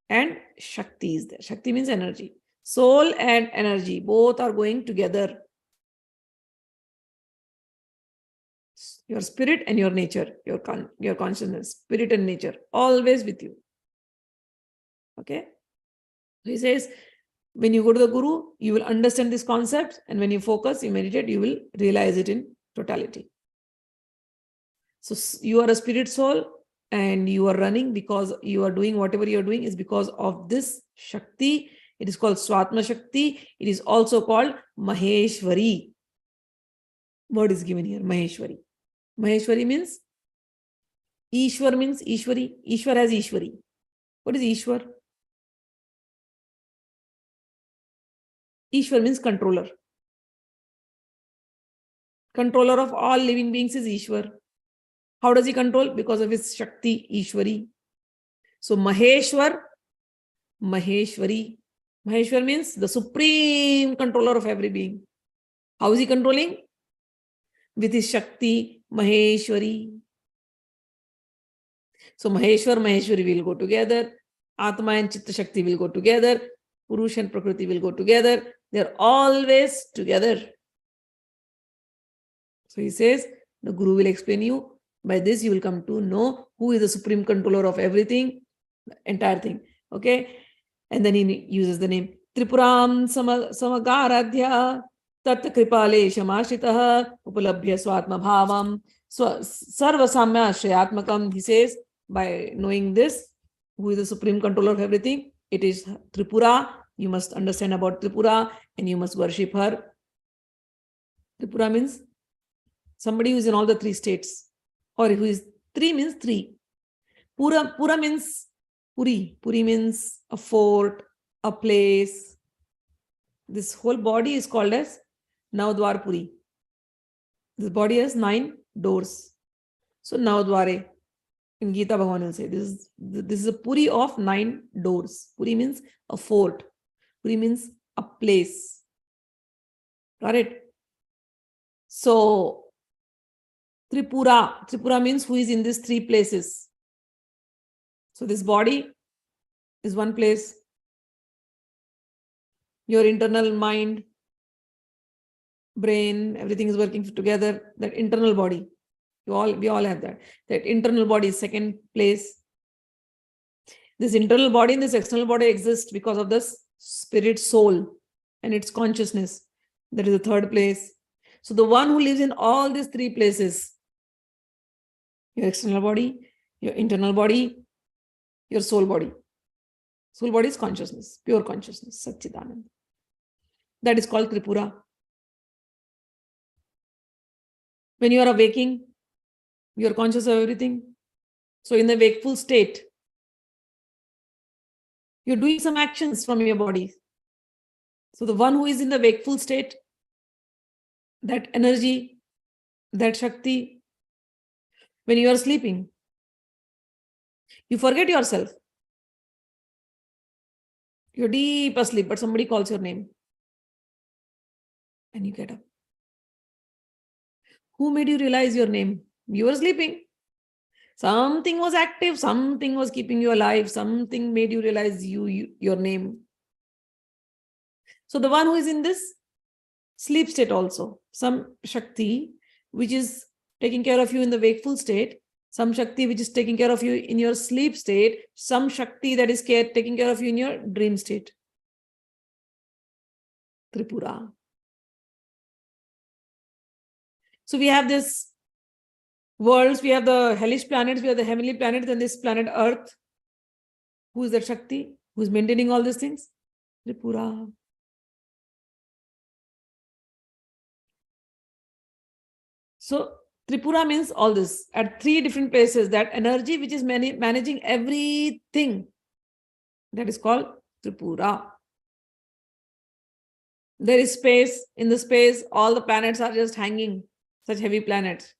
and Shakti is there. Shakti means energy. Soul and energy, both are going together. Your spirit and your nature, your consciousness, spirit and nature, always with you. Okay? So he says, when you go to the Guru, you will understand this concept, and when you focus, you meditate, you will realize it in totality. So you are a spirit soul, and you are running because you are doing whatever you are doing is because of this Shakti. It is called Swatma Shakti. It is also called Maheshwari. Word is given here, Maheshwari. Maheshwari means, Ishwar means Ishwari. Ishwar has Ishwari. What is Ishwar? Ishwar means controller. Controller of all living beings is Ishwar. How does he control? Because of his Shakti, Ishwari. So Maheshwar, Maheshwari. Maheshwar means the supreme controller of every being. How is he controlling? With his Shakti, Maheshwari. So Maheshwar, Maheshwari will go together. Atma and Chitta Shakti will go together. Purush and Prakriti will go together. They are always together. So he says, the Guru will explain you. By this, you will come to know who is the supreme controller of everything, the entire thing. Okay? And then he uses the name Tripuram Samagaradhya Tat Kripale Shamashitaha Upalabhya Swatma Bhavam Sarva Samya Shreyatmakam. He says, by knowing this, who is the supreme controller of everything, it is Tripura. You must understand about Tripura and you must worship her. Tripura means somebody who is in all the three states, or who is three means three. Pura means Puri. Puri means a fort, a place. This whole body is called as Navdwar Puri. This body has 9 doors. So Navdware. In Gita, Bhagavan will say this is a Puri of 9 doors. Puri means a fort. Puri means a place. Got it? So Tripura means who is in these 3 places. So this body is one place. Your internal mind, brain, everything is working together. That internal body, we all have that. That internal body is second place. This internal body and this external body exist because of this spirit soul and its consciousness. That is the third place. So the one who lives in all these 3 places, your external body, your internal body, your soul body. Soul body is consciousness, pure consciousness, Satchidananda. That is called Tripura. When you are awaking, you are conscious of everything. So in the wakeful state, you're doing some actions from your body. So the one who is in the wakeful state, that energy, that Shakti, when you are sleeping, you forget yourself. You're deep asleep, but somebody calls your name. And you get up. Who made you realize your name? You were sleeping. Something was active, something was keeping you alive, something made you realize your name. So the one who is in this sleep state also, some Shakti which is taking care of you in the wakeful state, some Shakti which is taking care of you in your sleep state, some Shakti that is taking care of you in your dream state. Tripura. So we have this worlds, we have the hellish planets, we have the heavenly planets, and this planet Earth. Who is that Shakti? Who is maintaining all these things? Tripura. So Tripura means all this at 3 different places. That energy which is managing everything, that is called Tripura. There is space. In the space, all the planets are just hanging, such heavy planets.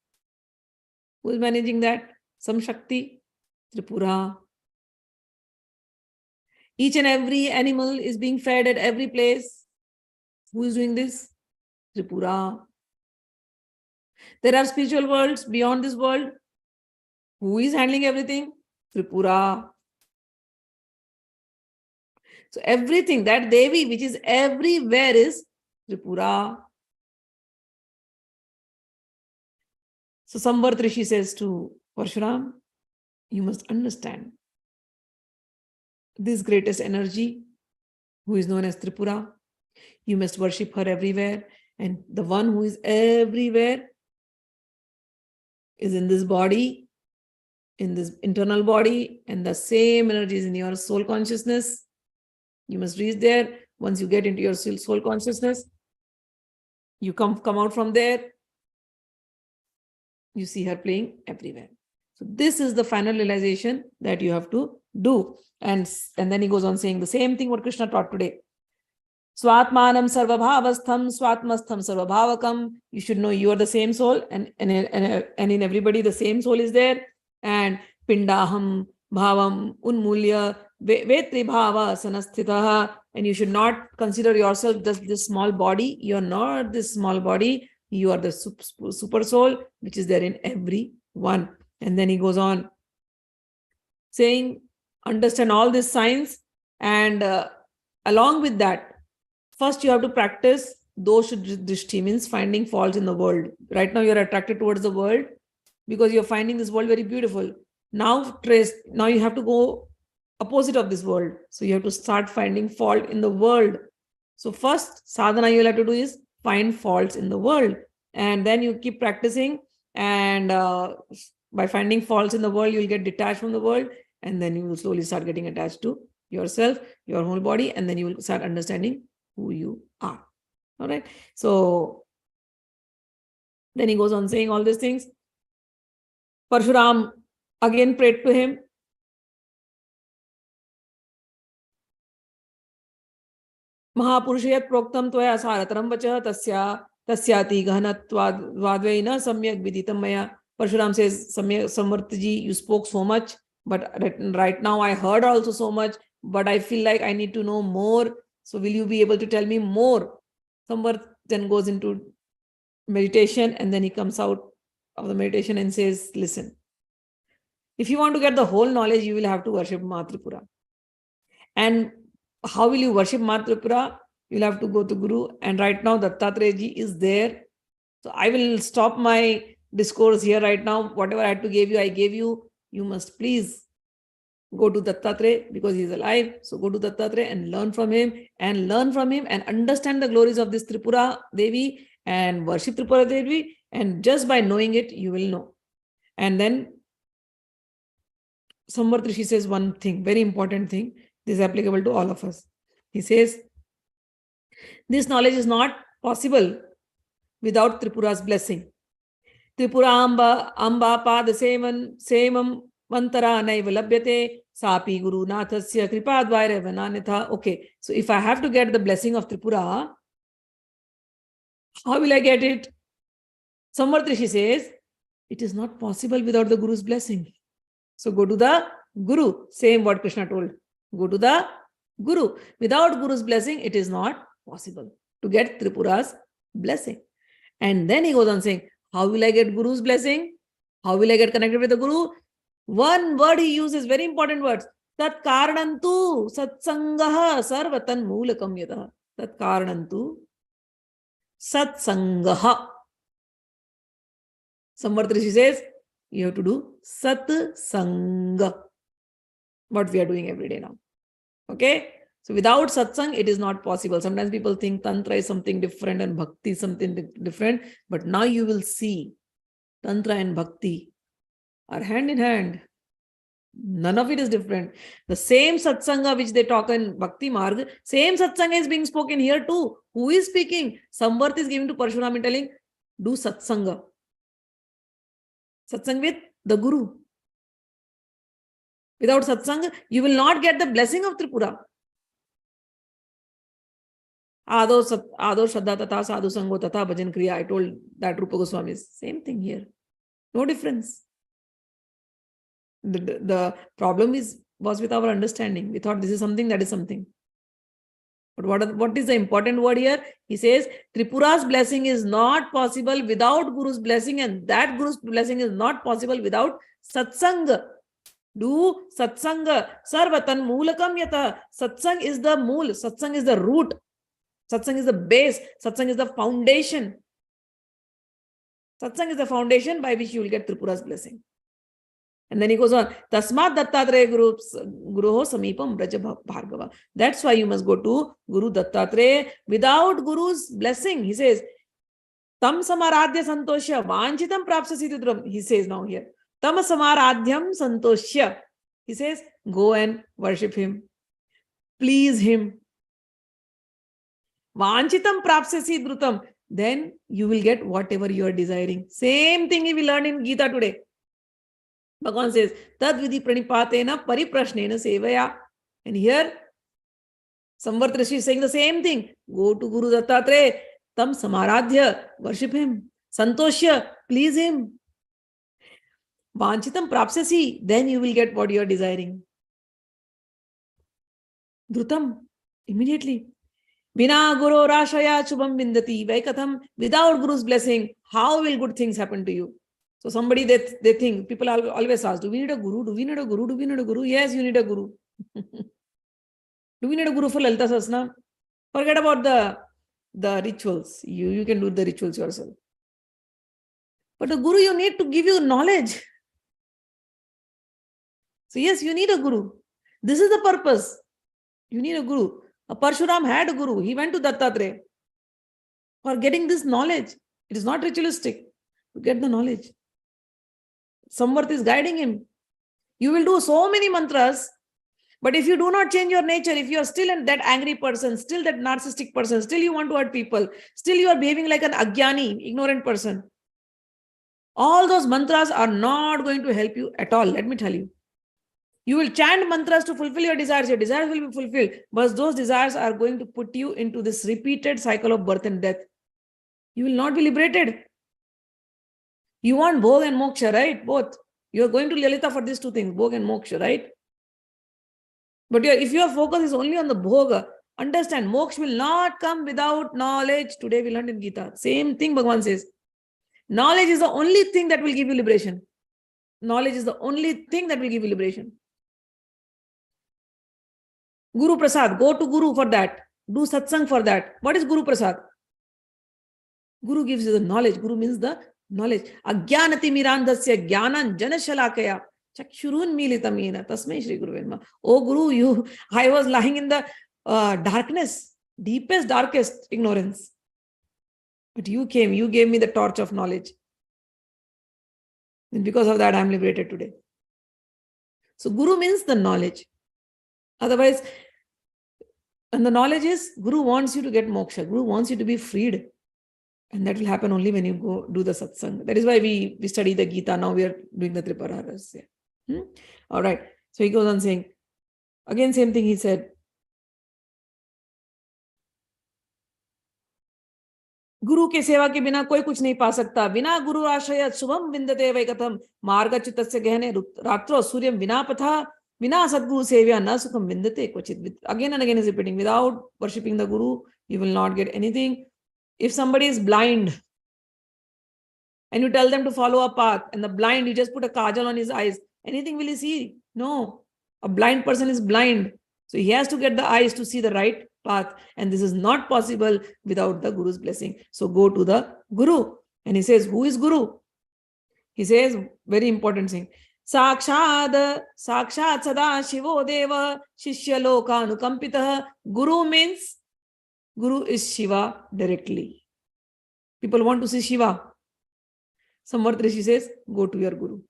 Who is managing that? Some Shakti, Tripura. Each and every animal is being fed at every place. Who is doing this? Tripura. There are spiritual worlds beyond this world. Who is handling everything? Tripura. So everything, that Devi which is everywhere is Tripura. So Samvart Rishi says to Parashuram, you must understand this greatest energy who is known as Tripura. You must worship her everywhere. And the one who is everywhere is in this body, in this internal body, and the same energy is in your soul consciousness. You must reach there. Once you get into your soul consciousness, you come out from there, you see her playing everywhere. So this is the final realization that you have to do. And then he goes on saying the same thing what Krishna taught today. Swatmanam sarvabhavastham swatmastham sarvabhavakam. You should know you are the same soul, and in everybody the same soul is there. And pindaham bhavam unmulya vetri bhava sanasthitaha. And you should not consider yourself just this small body. You are not this small body. You are the super soul which is there in everyone. And then he goes on saying, understand all these signs, and along with that, first you have to practice dosha drishti, means finding faults in the world. Right now you're attracted towards the world because you're finding this world very beautiful. Now you have to go opposite of this world. So you have to start finding fault in the world. So first sadhana you'll have to do is find faults in the world, and then you keep practicing, and by finding faults in the world you'll get detached from the world, and then you will slowly start getting attached to yourself, your whole body, and then you will start understanding who you are. All right. So then he goes on saying all these things. Parshuram again prayed to him. Mahapurushayat proktam tvaya sarataram vacha tasyati ghanatvaadvaina samyak viditam maya. Parshuram says, Samvartji, you spoke so much, but right now I heard also so much, but I feel like I need to know more. So will you be able to tell me more? Samvart then goes into meditation, and then he comes out of the meditation and says, listen, if you want to get the whole knowledge, you will have to worship Mahatripura. And how will you worship Mahatripura? You'll have to go to Guru. And right now, Dattatreya is there. So I will stop my discourse here right now. Whatever I had to give you, I gave you. You must please go to Dattatreya because he is alive. So go to Dattatreya and learn from him, and understand the glories of this Tripura Devi and worship Tripura Devi. And just by knowing it, you will know. And then Samvart Rishi says one thing, very important thing. This is applicable to all of us. He says, This knowledge is not possible without Tripura's blessing. Tripura amba pada semam vantara naiva labhyate sapi guru nathasya kripadvaira vananitha. Okay, so if I have to get the blessing of Tripura, how will I get it? Samvart Rishi says, it is not possible without the Guru's blessing. So go to the Guru. Same what Krishna told. Go to the Guru. Without Guru's blessing, it is not possible to get Tripura's blessing. And then he goes on saying, how will I get Guru's blessing? How will I get connected with the Guru? One word he uses, very important words. Tat karanantu satsangaha sarvatan moolakam yataha. Tat karanantu satsangaha. Samvart Rishi says, you have to do satsanga. What we are doing every day now. Okay? So without satsang, it is not possible. Sometimes people think Tantra is something different and Bhakti is something different. But now you will see Tantra and Bhakti are hand in hand. None of it is different. The same satsanga which they talk in Bhakti Marg, same satsanga is being spoken here too. Who is speaking? Samvart is giving to Parashuram and telling, do satsanga. Satsang with the Guru. Without satsang, you will not get the blessing of Tripura. Ado Shraddha Tata Sadhu Sango Tata Bhajan Kriya. I told that Rupa Goswami. Same thing here. No difference. The problem was with our understanding. We thought this is something, that is something. But what is the important word here? He says, Tripura's blessing is not possible without Guru's blessing, and that Guru's blessing is not possible without satsang. Do satsang. Sarvatan moolakam yata. Satsang is the mool. Satsang is the root. Satsang is the base. Satsang is the foundation. Satsang is the foundation by which you will get Tripura's blessing. And then he goes on, Tasmat Dattatreya Guruho Samipam Braja Bhargava. That's why you must go to Guru Dattatreya. Without Guru's blessing, he says, Tam Samaradhya Santoshya Vanchitam Prapsasi Tudram. He says now here, Tam Samaradhyam Santoshya. He says, go and worship him. Please him. Vanchitam Prapsasi Drutam. Then you will get whatever you are desiring. Same thing we learned in Gita today. Bhagavan says, Tad vidhi pranipatena pariprashnena sevaya. And here, Samvart Rishi is saying the same thing. Go to Guru Dattatreya, Tam Samaradhya, worship him. Santoshya, please him. Vanchitam prapsasi, then you will get what you are desiring. Dhrutam, immediately. Vina Guru Rashaya Chubam Vindati Vaikatham. Without Guru's blessing, how will good things happen to you? So somebody, they think, people always ask, do we need a Guru? Do we need a Guru? Do we need a Guru? Yes, you need a Guru. Do we need a Guru for Lalita Sasna? Forget about the rituals. You can do the rituals yourself. But a Guru you need to give you knowledge. So yes, you need a Guru. This is the purpose. You need a Guru. A Parshuram had a Guru. He went to Dattatreya for getting this knowledge. It is not ritualistic to get the knowledge. Samvart is guiding him. You will do so many mantras, but if you do not change your nature, if you are still that angry person, still that narcissistic person, still you want to hurt people, still you are behaving like an agyani, ignorant person, all those mantras are not going to help you at all. Let me tell you. You will chant mantras to fulfill your desires will be fulfilled, but those desires are going to put you into this repeated cycle of birth and death. You will not be liberated. You want bhog and moksha, right? Both. You are going to Lalita for these two things, bhog and moksha, right? But if your focus is only on the bhoga, understand, moksha will not come without knowledge. Today we learned in Gita. Same thing Bhagavan says. Knowledge is the only thing that will give you liberation. Knowledge is the only thing that will give you liberation. Guru Prasad, go to Guru for that. Do satsang for that. What is Guru Prasad? Guru gives you the knowledge. Guru means the knowledge. Agyanati mirandasya gyanan janashalakaya chakshurun militamena tasmai Shri Guru Venma. Oh Guru, I was lying in the darkness, deepest, darkest ignorance. But you came, you gave me the torch of knowledge. And because of that, I am liberated today. So Guru means the knowledge. Otherwise, And the knowledge is, Guru wants you to get moksha. Guru wants you to be freed. And that will happen only when you go do the satsang. That is why we study the Gita. Now we are doing the Tripura Rahasya. All right. So he goes on saying, again, same thing he said. गुरु के सेवा के बिना कोई कुछ नहीं पा सकता. बिना गुरु आश्रय शुभम विंदते वैकथम मार्ग चित्तस्य गहने रात्रो सूर्यम विना पथा बिना सद्गुरु सेव्या न सुखम विंदते क्वचित. Again and again is repeating. Without worshipping the Guru, you will not get anything. If somebody is blind and you tell them to follow a path, and the blind, you just put a kajal on his eyes, anything will he see? No. A blind person is blind. So he has to get the eyes to see the right path. And this is not possible without the Guru's blessing. So go to the Guru. And he says, who is Guru? He says, very important thing. Sakshad sada shivo deva shishya loka anukampitah. Guru means, Guru is Shiva directly. People want to see Shiva. Samvart Rishi says, go to your Guru.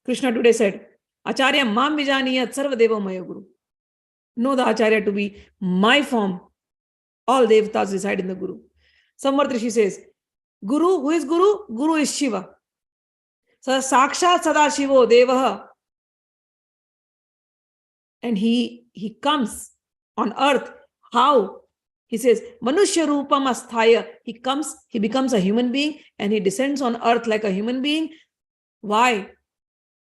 Krishna today said, Acharya mam vijaniyat sarva deva maya Guru. Know the Acharya to be my form. All devatas reside in the Guru. Samvart Rishi says, Guru, who is Guru? Guru is Shiva. So Sakshat Sadashivo Devaha. And he comes on earth. How? He says, Manushya Rupam Asthaya. He becomes a human being and he descends on earth like a human being. Why?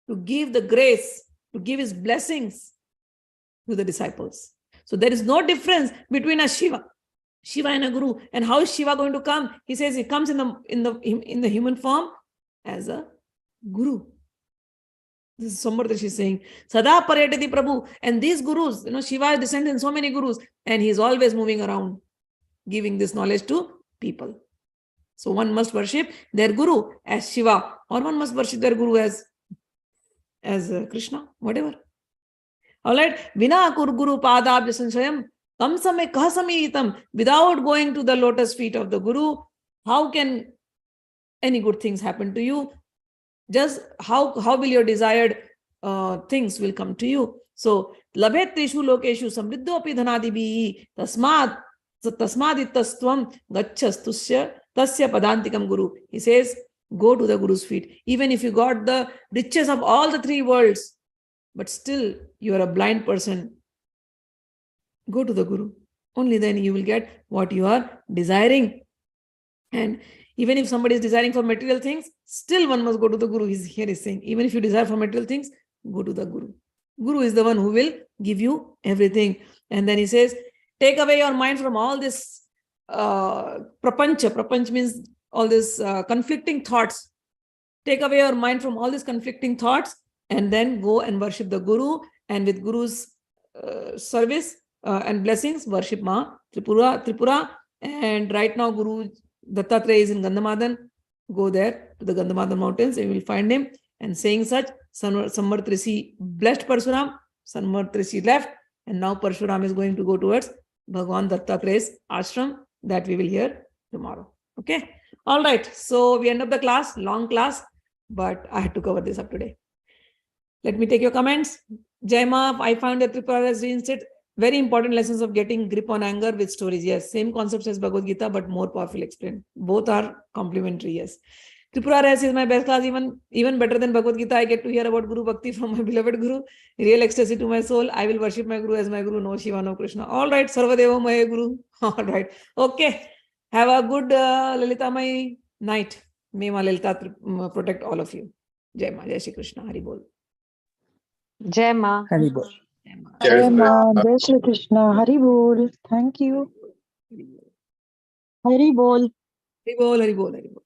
To give the grace, to give his blessings to the disciples. So there is no difference between a Shiva and a Guru. And how is Shiva going to come? He says he comes in the human form as a Guru. This is Samvart Rishi saying, Sada Paryatati Prabhu. And these Gurus, Shiva descends in so many Gurus, and he is always moving around, giving this knowledge to people. So one must worship their Guru as Shiva, or one must worship their Guru as Krishna, whatever. All right. Vina kur Guru padabhya sanshayam kam samay kah samihitam. Without going to the lotus feet of the Guru, how can any good things happen to you? Just how will your desired things will come to you? So, labhet trishu lokeshu samriddho api dhanadibhi tasmaditastvam gachchastusya tasya padantikam Guru. He says, go to the Guru's feet. Even if you got the riches of all the three worlds, but still you are a blind person, go to the Guru. Only then you will get what you are desiring. And even if somebody is desiring for material things, still one must go to the Guru. Here is saying, even if you desire for material things, go to the Guru. Guru is the one who will give you everything. And then he says, take away your mind from all this prapancha. Prapancha means all this conflicting thoughts. Take away your mind from all these conflicting thoughts and then go and worship the Guru. And with Guru's service and blessings, worship Maa Tripura. And right now, Guru Dattatreya is in Gandhamadan. Go there to the Gandhamadan mountains and you will find him. And saying such, Samvart Rishi blessed Parashuram. Samvart Rishi left. And now Parashuram is going to go towards Bhagwan Dattatreya's ashram. That we will hear tomorrow. Okay. All right. So we end up the class, long class, but I had to cover this up today. Let me take your comments. Jai Ma, I found that Tripura has reinstated very important lessons of getting grip on anger with stories. Yes, same concepts as Bhagavad Gita, but more powerful explained. Both are complementary. Yes. Tripura Rahasya is my best class, even better than Bhagavad Gita. I get to hear about Guru Bhakti from my beloved Guru. Real ecstasy to my soul. I will worship my Guru as my Guru. No Shiva, no Krishna. All right. Sarvadeva Maya Guru. All right. Okay. Have a good Lalitamai night. May Ma Lalita protect all of you. Jai Ma. Jai Shri Krishna. Hari Bol. Jai Ma. Hari Bol. Jai Ma. Jai Shri Krishna. Hari Bol. Thank you. Hari Bol. Hari Bol. Hari Bol. Hari Bol.